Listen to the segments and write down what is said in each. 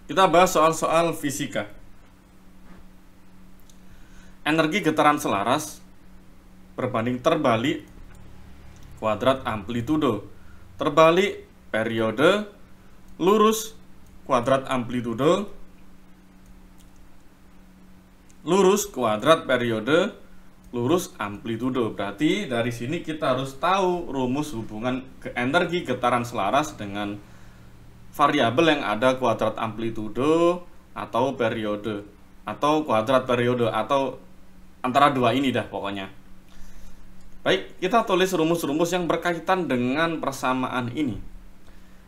Kita bahas soal-soal fisika. Energi getaran selaras berbanding terbalik kuadrat amplitudo. Terbalik periode, lurus kuadrat amplitudo, lurus kuadrat periode, lurus amplitudo. Berarti dari sini kita harus tahu rumus hubungan energi getaran selaras dengan variabel yang ada kuadrat amplitudo atau periode atau kuadrat periode atau antara dua ini dah pokoknya. Baik, kita tulis rumus-rumus yang berkaitan dengan persamaan ini.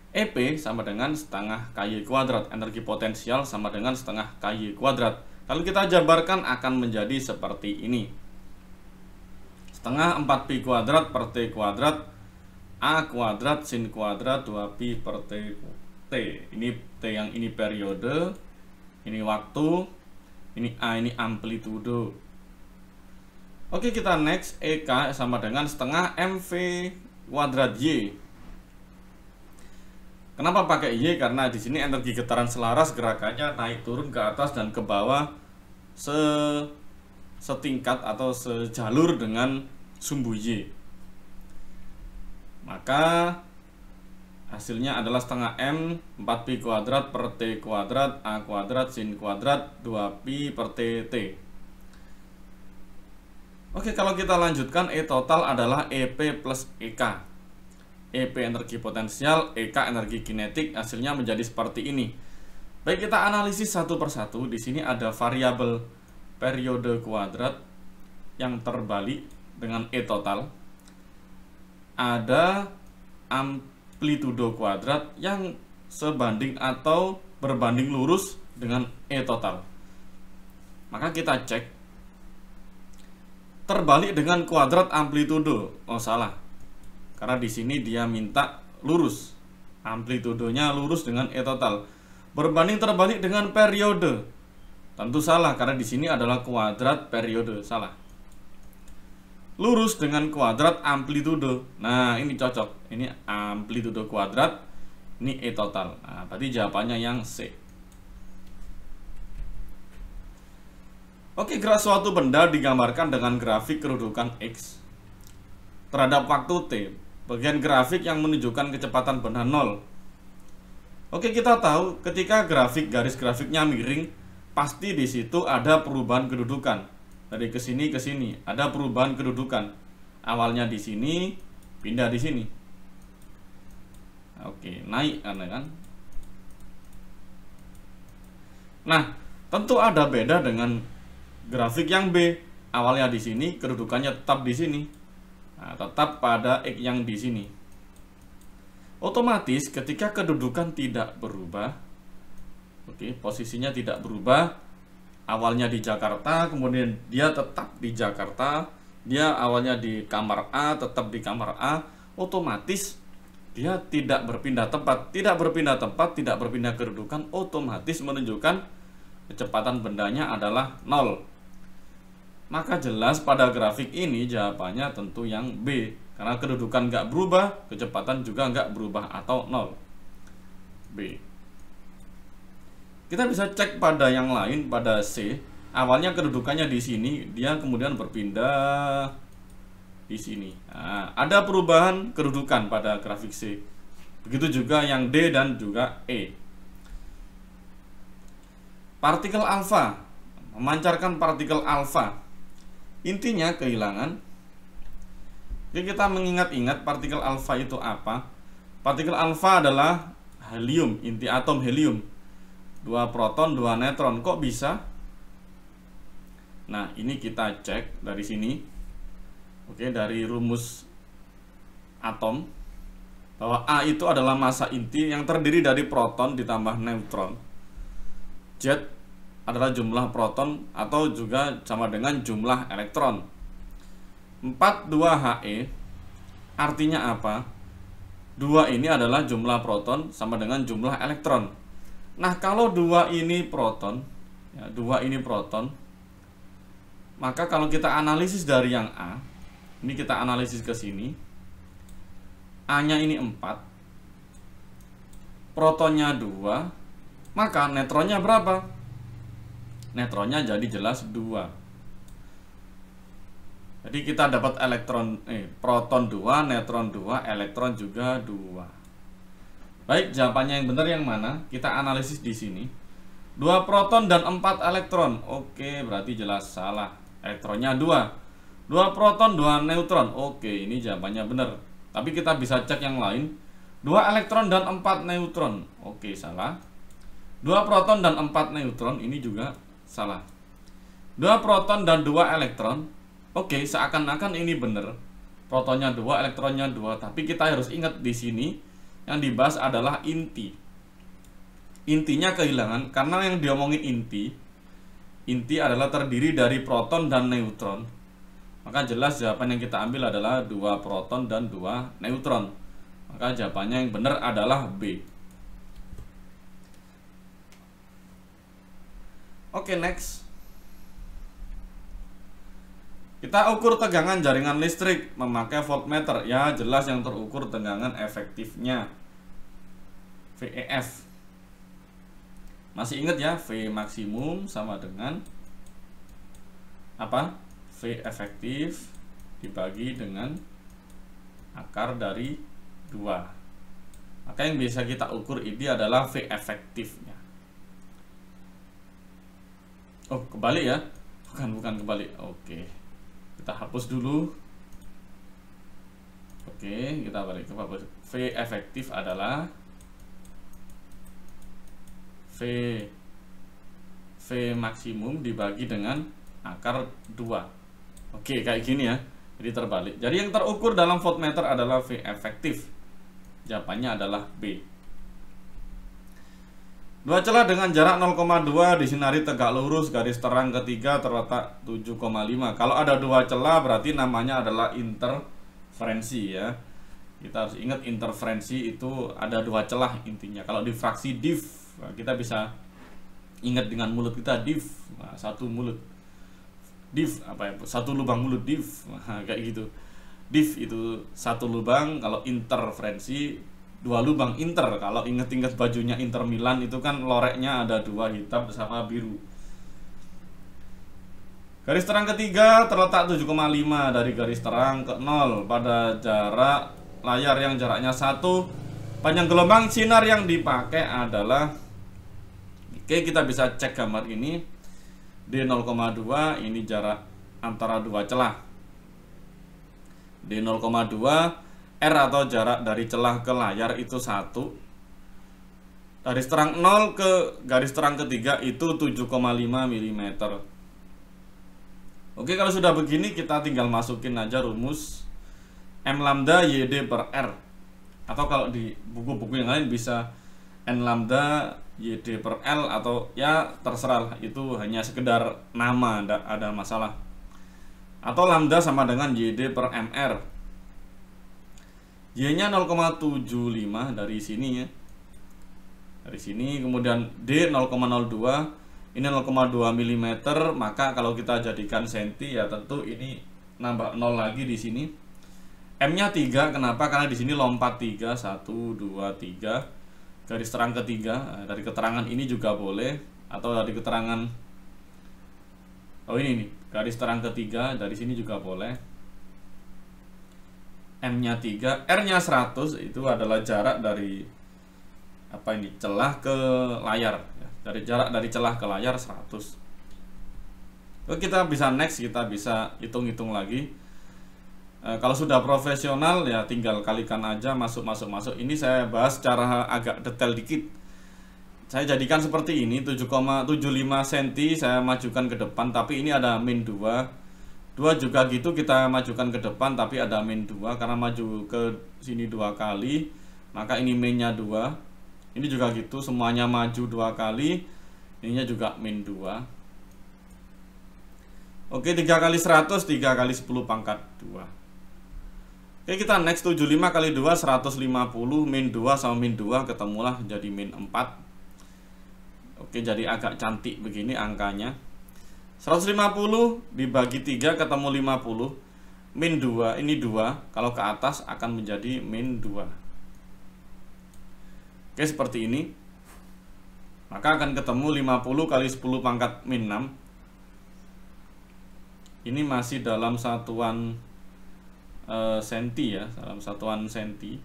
EP sama dengan setengah KY kuadrat, energi potensial sama dengan setengah KY kuadrat. Lalu kita jabarkan akan menjadi seperti ini. Setengah 4pi kuadrat per T kuadrat A kuadrat sin kuadrat 2pi per T. Ini T yang ini periode, ini waktu, ini A ini amplitudo. Oke, kita next. EK sama dengan setengah MV kuadrat Y. Kenapa pakai Y? Karena di sini energi getaran selaras gerakannya naik turun ke atas dan ke bawah setingkat atau sejalur dengan sumbu Y. Maka hasilnya adalah setengah M 4pi kuadrat per T kuadrat A kuadrat sin kuadrat 2pi per T. Oke, kalau kita lanjutkan, E total adalah EP plus EK. EP energi potensial, EK energi kinetik, hasilnya menjadi seperti ini. Baik, kita analisis satu persatu. Di sini ada variabel periode kuadrat yang terbalik dengan E total. Ada amplitudo kuadrat yang sebanding atau berbanding lurus dengan E total. Maka kita cek. Terbalik dengan kuadrat amplitudo. Oh, salah. Karena di sini dia minta lurus. Amplitudonya lurus dengan E total. Berbanding terbalik dengan periode. Tentu salah karena di sini adalah kuadrat periode. Salah. Lurus dengan kuadrat amplitudo. Nah, ini cocok. Ini amplitudo kuadrat, ini E total. Nah, berarti jawabannya yang C. Oke, gerak suatu benda digambarkan dengan grafik kedudukan X terhadap waktu T. Bagian grafik yang menunjukkan kecepatan benda 0. Oke, kita tahu ketika garis grafiknya miring, pasti di situ ada perubahan kedudukan. Dari ke sini ke sini ada perubahan kedudukan. Awalnya di sini, pindah di sini. Oke, naik kan? Nah, tentu ada beda dengan grafik yang B. Awalnya di sini, kedudukannya tetap di sini. Nah, tetap pada X yang di sini. Otomatis ketika kedudukan tidak berubah, oke, posisinya tidak berubah, awalnya di Jakarta, kemudian dia tetap di Jakarta, dia awalnya di kamar A, tetap di kamar A, otomatis dia tidak berpindah tempat. Tidak berpindah tempat, tidak berpindah kedudukan, otomatis menunjukkan kecepatan bendanya adalah 0. Maka jelas pada grafik ini jawabannya tentu yang B. Karena kedudukan nggak berubah, kecepatan juga nggak berubah atau 0. B. Kita bisa cek pada yang lain, pada C. Awalnya kedudukannya di sini, dia kemudian berpindah di sini. Nah, ada perubahan kedudukan pada grafik C. Begitu juga yang D dan juga E. Partikel alfa, memancarkan partikel alfa. Intinya kehilangan. Jadi kita mengingat-ingat partikel alfa itu apa? Partikel alfa adalah helium, inti atom helium. 2 proton, 2 neutron. Kok bisa? Nah, ini kita cek dari sini. Oke, dari rumus atom bahwa A itu adalah massa inti yang terdiri dari proton ditambah neutron. Z adalah jumlah proton atau juga sama dengan jumlah elektron. 42He artinya apa? 2 ini adalah jumlah proton sama dengan jumlah elektron. Nah, kalau 2 ini proton, ya, 2 ini proton, maka kalau kita analisis dari yang A, ini kita analisis ke sini, A-nya ini 4, protonnya 2, maka netronnya berapa? Netronnya jadi jelas 2. Jadi kita dapat proton 2, neutron 2, elektron juga 2. Baik, jawabannya yang benar yang mana? Kita analisis di sini. 2 proton dan 4 elektron. Oke, berarti jelas salah. Elektronnya 2. 2 proton, 2 neutron. Oke, ini jawabannya benar. Tapi kita bisa cek yang lain. 2 elektron dan 4 neutron. Oke, salah. 2 proton dan 4 neutron, ini juga salah. 2 proton dan 2 elektron. Oke, seakan-akan ini benar. Protonnya 2, elektronnya 2. Tapi kita harus ingat di sini yang dibahas adalah inti. Intinya kehilangan karena yang diomongin inti adalah terdiri dari proton dan neutron. Maka jelas jawaban yang kita ambil adalah 2 proton dan 2 neutron. Maka jawabannya yang benar adalah B. Oke, next. Kita ukur tegangan jaringan listrik memakai voltmeter. Ya, jelas yang terukur tegangan efektifnya, VEF. Masih ingat ya, V maksimum sama dengan apa? V efektif dibagi dengan akar dari 2. Maka yang bisa kita ukur ini adalah V efektifnya. Oh, kebalik ya? Bukan kebalik. Oke. Kita hapus dulu. Oke, kita balik ke hapus. V efektif adalah V maksimum dibagi dengan akar 2. Oke, kayak gini ya. Jadi terbalik. Jadi yang terukur dalam voltmeter adalah V efektif. Jawabannya adalah B. 2 celah dengan jarak 0,2 disinari tegak lurus, garis terang ketiga terletak 7,5. Kalau ada 2 celah berarti namanya adalah interferensi ya. Kita harus ingat interferensi itu ada 2 celah intinya. Kalau di fraksi div, kita bisa ingat dengan mulut kita div, satu mulut. Div apa ya? Satu lubang mulut div. Kayak gitu. Div itu satu lubang, kalau interferensi 2 lubang. Inter, kalau inget-inget bajunya Inter Milan itu kan loreknya ada 2, hitam sama biru. Garis terang ketiga terletak 7,5 dari garis terang ke 0 pada jarak layar yang jaraknya 1. Panjang gelombang sinar yang dipakai adalah, oke, kita bisa cek gambar ini. D0,2 ini jarak antara 2 celah. D0,2 R atau jarak dari celah ke layar itu 1. Garis terang 0 ke garis terang ketiga itu 7,5 mm. Oke, kalau sudah begini kita tinggal masukin aja rumus M lambda YD per R. Atau kalau di buku-buku yang lain bisa N lambda YD per L, atau ya terserah, itu hanya sekedar nama, tidak ada masalah. Atau lambda sama dengan YD per MR. Y-nya 0,75 dari sini ya. Dari sini, kemudian D 0,02. Ini 0,2 mm, maka kalau kita jadikan senti ya tentu ini nambah 0 lagi di sini. M-nya 3, kenapa? Karena di sini lompat 3, 1 2 3. Garis terang ketiga, dari keterangan ini juga boleh, atau dari keterangan ini nih, garis terang ketiga dari sini juga boleh. M-nya 3, R-nya 100, itu adalah jarak dari apa ini, celah ke layar ya. Dari jarak dari celah ke layar 100. Oke, kita bisa next, kita bisa hitung-hitung lagi. Kalau sudah profesional ya tinggal kalikan aja, masuk. Ini saya bahas secara agak detail dikit. Saya jadikan seperti ini, 7,75 cm saya majukan ke depan, tapi ini ada min 2 juga gitu, kita majukan ke depan tapi ada min 2 karena maju ke sini 2 kali, maka ini minnya 2. Ini juga gitu, semuanya maju 2 kali, ininya juga min 2. Oke, 3 kali 100, 3 kali 10 pangkat 2. Oke, kita next. 75 kali 2 150, min 2 sama min 2 ketemulah jadi min 4. Oke, jadi agak cantik begini angkanya. 150 dibagi 3 ketemu 50. Min 2, ini 2, kalau ke atas akan menjadi min 2. Oke, seperti ini. Maka akan ketemu 50 kali 10 pangkat min 6. Ini masih dalam satuan senti ya, dalam satuan senti.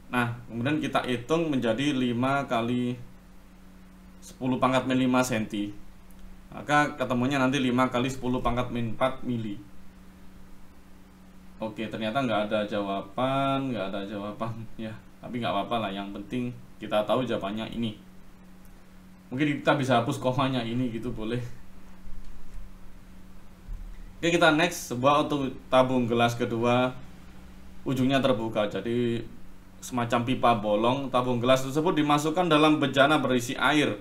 Nah, kemudian kita hitung menjadi 5 kali 10 pangkat min 5 senti. Maka ketemunya nanti 5 kali 10 pangkat min 4 mili. Oke, ternyata nggak ada jawaban ya. Tapi nggak apa-apa lah, yang penting kita tahu jawabannya ini. Mungkin kita bisa hapus komanya ini gitu, boleh. Oke, kita next. Sebuah tabung gelas kedua, ujungnya terbuka, jadi semacam pipa bolong. Tabung gelas tersebut dimasukkan dalam bejana berisi air.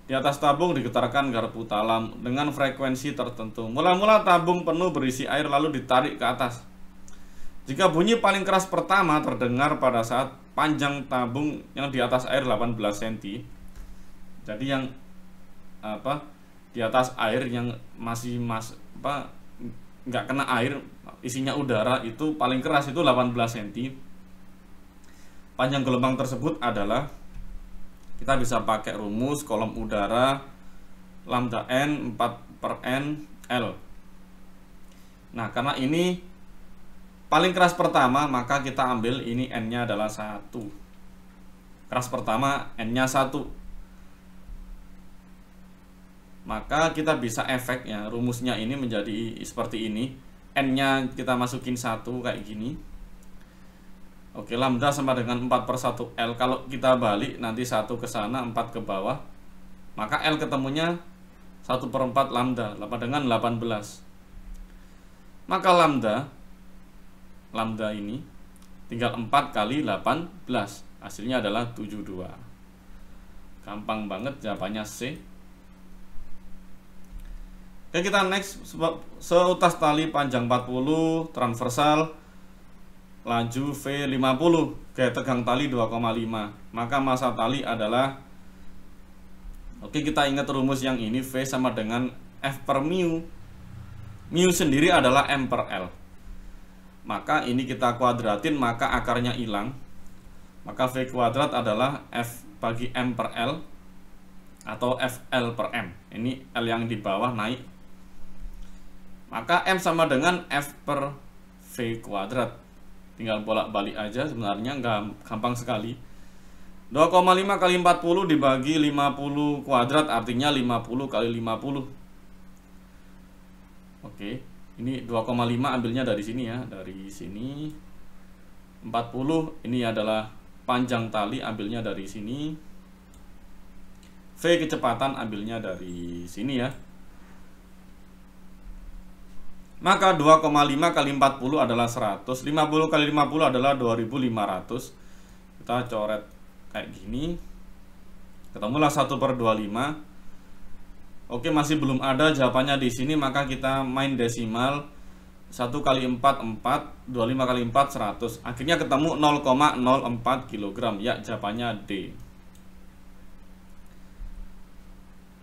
Di atas tabung digetarkan garpu talam dengan frekuensi tertentu. Mula-mula tabung penuh berisi air lalu ditarik ke atas. Jika bunyi paling keras pertama terdengar pada saat panjang tabung yang di atas air 18 cm. Jadi yang di atas air yang masih nggak kena air, isinya udara, itu paling keras itu 18 cm. Panjang gelombang tersebut adalah, kita bisa pakai rumus kolom udara lambda n 4/n L. Nah, karena ini paling keras pertama, maka kita ambil ini n-nya adalah 1. Keras pertama n-nya 1. Maka kita bisa efek ya, rumusnya ini menjadi seperti ini. N-nya kita masukin 1 kayak gini. Oke, lambda sama dengan 4/1 L. Kalau kita balik nanti 1 ke sana, 4 ke bawah, maka L ketemunya 1/4 lambda, sama dengan 18. Maka lambda ini tinggal 4 kali 18, hasilnya adalah 72. Gampang banget, jawabannya C. Oke, kita next. Seutas tali panjang 40, transversal, laju V50, gaya tegang tali 2,5. Maka massa tali adalah, oke, kita ingat rumus yang ini, V sama dengan F per mu. Mu sendiri adalah M per L. Maka ini kita kuadratin, maka akarnya hilang. Maka V kuadrat adalah F bagi M per L, atau FL per M. Ini L yang di bawah naik. Maka M sama dengan F per V kuadrat. Tinggal bolak-balik aja, sebenarnya gampang sekali. 2,5 kali 40 dibagi 50 kuadrat, artinya 50 kali 50. Oke, ini 2,5 ambilnya dari sini ya, dari sini. 40 ini adalah panjang tali, ambilnya dari sini. V kecepatan ambilnya dari sini ya. Maka 2,5 kali 40 adalah 100. 50 kali 50 adalah 2500. Kita coret kayak gini. Ketemulah 1/25. Oke, masih belum ada jawabannya di sini, maka kita main desimal. 1 kali 4 4, 25 kali 4 100. Akhirnya ketemu 0,04 kg. Ya, jawabannya D.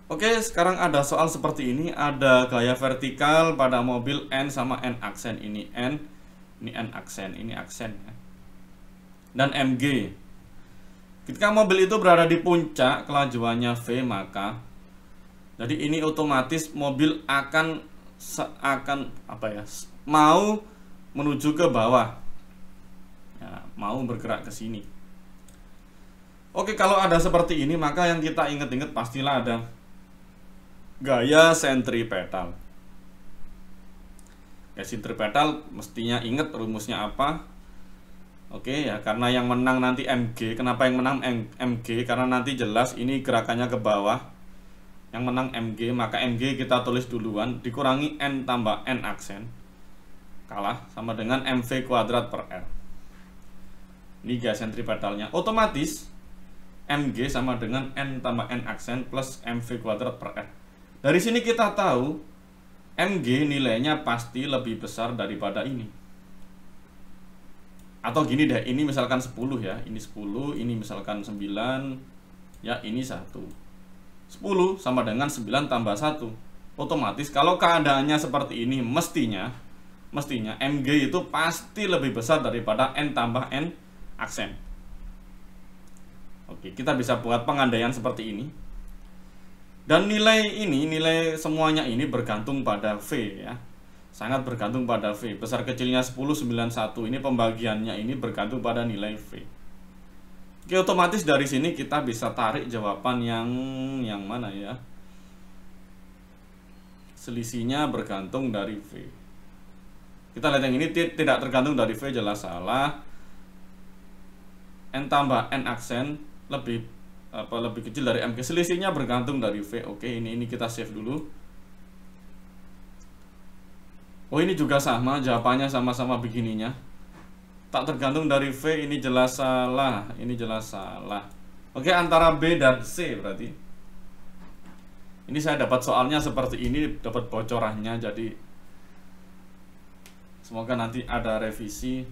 Oke, sekarang ada soal seperti ini. Ada gaya vertikal pada mobil N sama N aksen. Ini N aksen, ini aksen ya. Dan MG. Ketika mobil itu berada di puncak, kelajuannya V, maka jadi ini otomatis mobil akan mau menuju ke bawah. Ya, mau bergerak ke sini. Oke, kalau ada seperti ini, maka yang kita ingat-ingat pastilah ada gaya sentripetal. Gaya sentripetal mestinya ingat rumusnya apa. Oke ya, karena yang menang nanti MG. Kenapa yang menang MG? Karena nanti jelas ini gerakannya ke bawah. Yang menang MG, maka MG kita tulis duluan, dikurangi N tambah N aksen, kalah sama dengan MV kuadrat per L. Ini gaya sentripetalnya. Otomatis MG sama dengan N tambah N aksen plus MV kuadrat per L. Dari sini kita tahu MG nilainya pasti lebih besar daripada ini. Atau gini deh, ini misalkan 10 ya, ini 10, ini misalkan 9, ya ini 1. 10 sama dengan 9 tambah 1. Otomatis kalau keadaannya seperti ini, mestinya MG itu pasti lebih besar daripada N tambah N aksen. Oke, kita bisa buat pengandaian seperti ini. Dan nilai semuanya ini bergantung pada V ya. Sangat bergantung pada V. Besar kecilnya 10, 9, 1 ini pembagiannya ini bergantung pada nilai V. Oke, otomatis dari sini kita bisa tarik jawaban yang mana ya? Selisihnya bergantung dari V. Kita lihat yang ini tidak tergantung dari V, jelas salah. N tambah N aksen lebih kecil dari M. Selisihnya bergantung dari V. Oke, ini kita save dulu. Oh, ini juga sama, jawabannya sama-sama begininya. Tak tergantung dari V, ini jelas salah. Ini jelas salah. Oke, antara B dan C berarti. Ini saya dapat soalnya seperti ini, dapat bocorannya. Jadi semoga nanti ada revisi.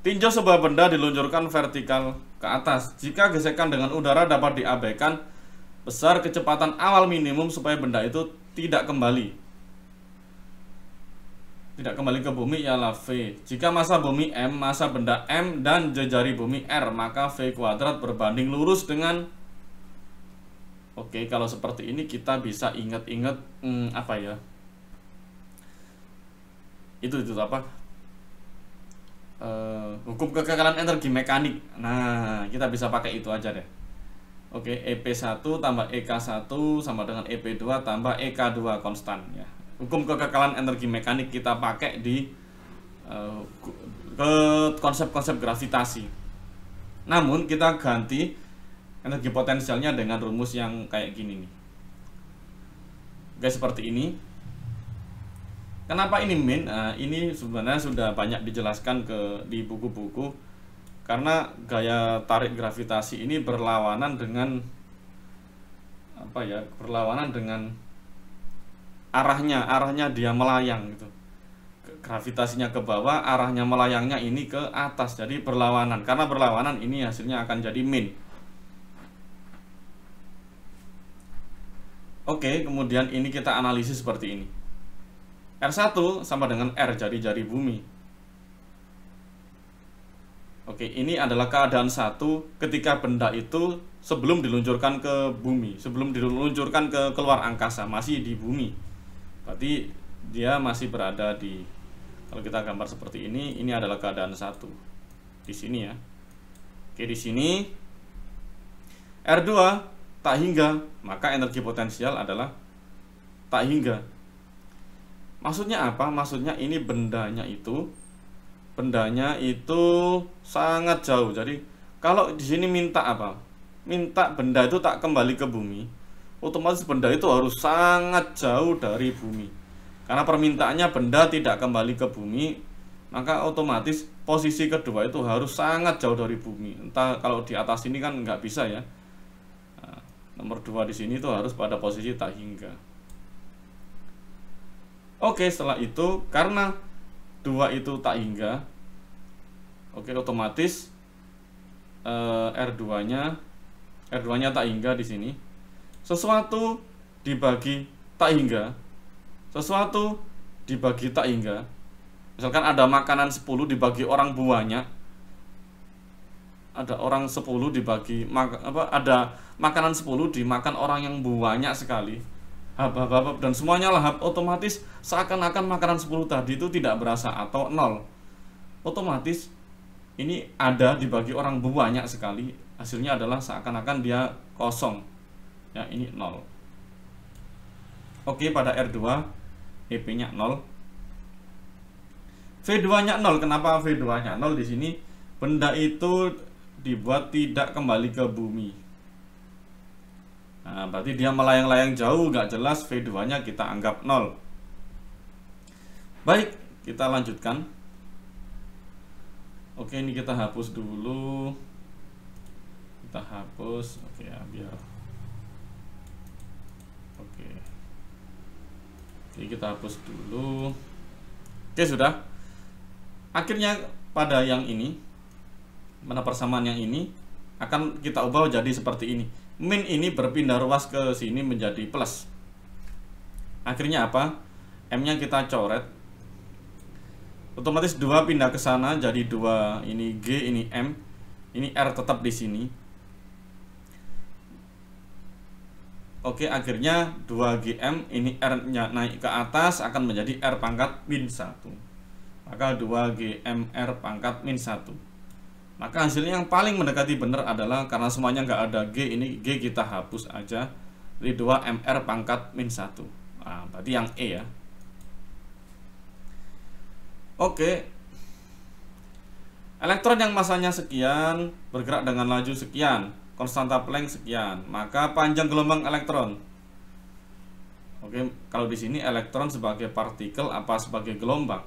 Tinjau sebuah benda diluncurkan vertikal ke atas. Jika gesekan dengan udara dapat diabaikan, besar kecepatan awal minimum supaya benda itu tidak kembali ke bumi ialah V. Jika massa bumi M, massa benda M, dan jejari bumi R, maka V kuadrat berbanding lurus dengan. Oke, kalau seperti ini kita bisa ingat-ingat apa ya? Itu apa? Hukum kekekalan energi mekanik. Nah, kita bisa pakai itu aja deh. Oke, EP1 tambah EK1 sama dengan EP2 tambah EK2 konstan ya. Hukum kekekalan energi mekanik kita pakai di ke konsep-konsep gravitasi. Namun kita ganti energi potensialnya dengan rumus yang kayak gini nih. Oke, seperti ini. Kenapa ini min? Ini sebenarnya sudah banyak dijelaskan di buku-buku. Karena gaya tarik gravitasi ini berlawanan dengan berlawanan dengan arahnya dia melayang gitu. Gravitasinya ke bawah, arahnya melayangnya ini ke atas. Jadi berlawanan. Karena berlawanan ini hasilnya akan jadi min. Oke, kemudian ini kita analisis seperti ini. R1 sama dengan R, jari-jari bumi. Oke, ini adalah keadaan satu ketika benda itu sebelum diluncurkan ke bumi, sebelum diluncurkan ke keluar angkasa, masih di bumi. Berarti dia masih berada di, kalau kita gambar seperti ini adalah keadaan satu di sini ya. Oke, di sini R2 tak hingga, maka energi potensial adalah tak hingga. Maksudnya apa? Maksudnya ini bendanya itu sangat jauh. Jadi kalau di sini minta apa? Minta benda itu tak kembali ke bumi. Otomatis benda itu harus sangat jauh dari bumi. Karena permintaannya benda tidak kembali ke bumi, maka otomatis posisi kedua itu harus sangat jauh dari bumi. Entah kalau di atas ini kan nggak bisa ya. Nah, nomor 2 di sini itu harus pada posisi tak hingga. Oke, setelah itu karena 2 itu tak hingga, oke, otomatis R2-nya tak hingga di sini. Sesuatu dibagi tak hingga, sesuatu dibagi tak hingga. Misalkan ada makanan 10 dibagi orang banyak, ada orang 10 dibagi ada makanan 10 dimakan orang yang banyak sekali, hab, dan semuanya lahap. Otomatis seakan-akan makanan 10 tadi itu tidak berasa atau 0. Otomatis ini ada dibagi orang banyak sekali, hasilnya adalah seakan-akan dia kosong ya, ini 0. Oke, pada R2 EP-nya 0, V2-nya 0. Kenapa V2-nya 0? Di sini benda itu dibuat tidak kembali ke bumi. Nah, berarti dia melayang-layang jauh, nggak jelas. V2-nya kita anggap 0. Baik, kita lanjutkan. Oke, ini kita hapus dulu. Kita hapus. Oke ya, biar. Oke. Jadi kita hapus dulu. Oke, sudah. Akhirnya pada yang ini, mana persamaan yang ini akan kita ubah jadi seperti ini. Min ini berpindah ruas ke sini menjadi plus. Akhirnya apa? M-nya kita coret. Otomatis 2 pindah ke sana jadi 2, ini G, ini M. Ini R tetap di sini. Oke, akhirnya 2GM, ini R-nya naik ke atas akan menjadi R pangkat min 1. Maka 2GM R pangkat min 1. Maka hasilnya yang paling mendekati benar adalah, karena semuanya nggak ada G, ini G kita hapus aja. Jadi 2MR pangkat min 1. Nah, berarti yang E ya. Oke. Elektron yang masanya sekian bergerak dengan laju sekian, konstanta Planck sekian, maka panjang gelombang elektron. Oke, kalau di sini elektron sebagai partikel apa sebagai gelombang?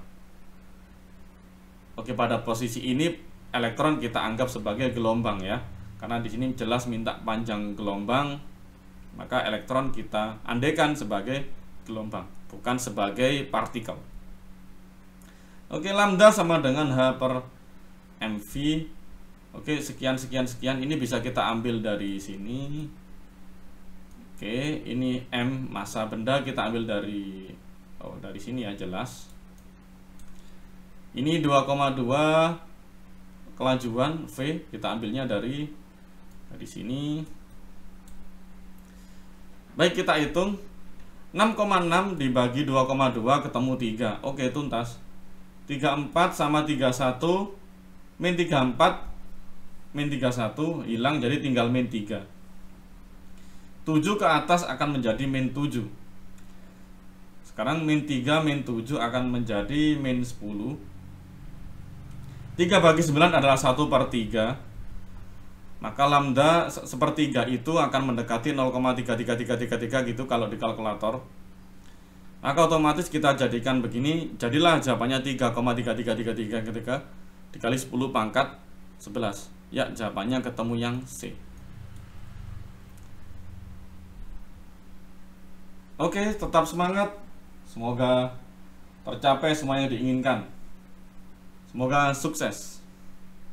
Oke, pada posisi ini elektron kita anggap sebagai gelombang ya. Karena di sini jelas minta panjang gelombang, maka elektron kita andaikan sebagai gelombang, bukan sebagai partikel. Oke, lambda sama dengan H per mv. Oke, sekian ini bisa kita ambil dari sini. Oke, ini M massa benda kita ambil dari dari sini ya, jelas. Ini 2,2 kelajuan V, kita ambilnya dari sini. Baik, kita hitung 6,6 dibagi 2,2 ketemu 3. Oke, tuntas. 34 sama 31 min 34 min 31 hilang, jadi tinggal min 3. 7 ke atas akan menjadi min 7. Sekarang min 3 min 7 akan menjadi min 10. 3 bagi 9 adalah 1/3. Maka lambda sepertiga itu akan mendekati 0,33333 gitu kalau di kalkulator. Maka otomatis kita jadikan begini, jadilah jawabannya 3,3333 ketika dikali 10 pangkat 11. Ya, jawabannya ketemu yang C. Oke, tetap semangat. Semoga tercapai semua yang diinginkan. Semoga sukses.